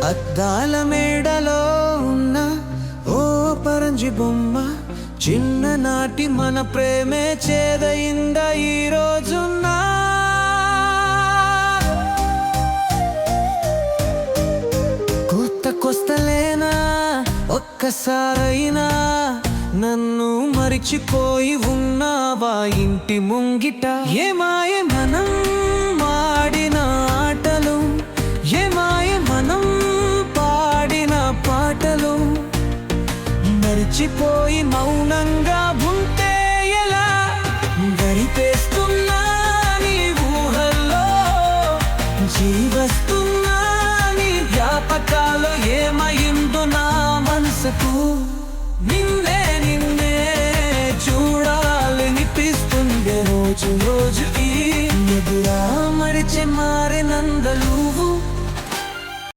అద్దాల మేడలో ఉన్న ఓ పరంజి బొమ్మ, చిన్ననాటి మన ప్రేమే చేదయిందా ఈ రోజున్నా. కొస్తలేనా ఒక్కసారైనా నన్ను మరిచిపోయి ఉన్నావా ఇంటి ముంగిట. ఏమాయే మనం ఆడిన ఆటలు, ఏమాయే మనం పాడిన పాటలు, మరిచిపోయి మౌనంగా ఉంటే ఎలా. గడిపేస్తున్నా నీ ఊహల్లో, జీవస్తున్నా నీ జ్ఞాపకాలు. ఏమైందో నా మనసుకు, నిన్నే నిన్నే చూడాలనిపిస్తుంది రోజు రోజుకి. ఎదురా మరిచి మారినందలు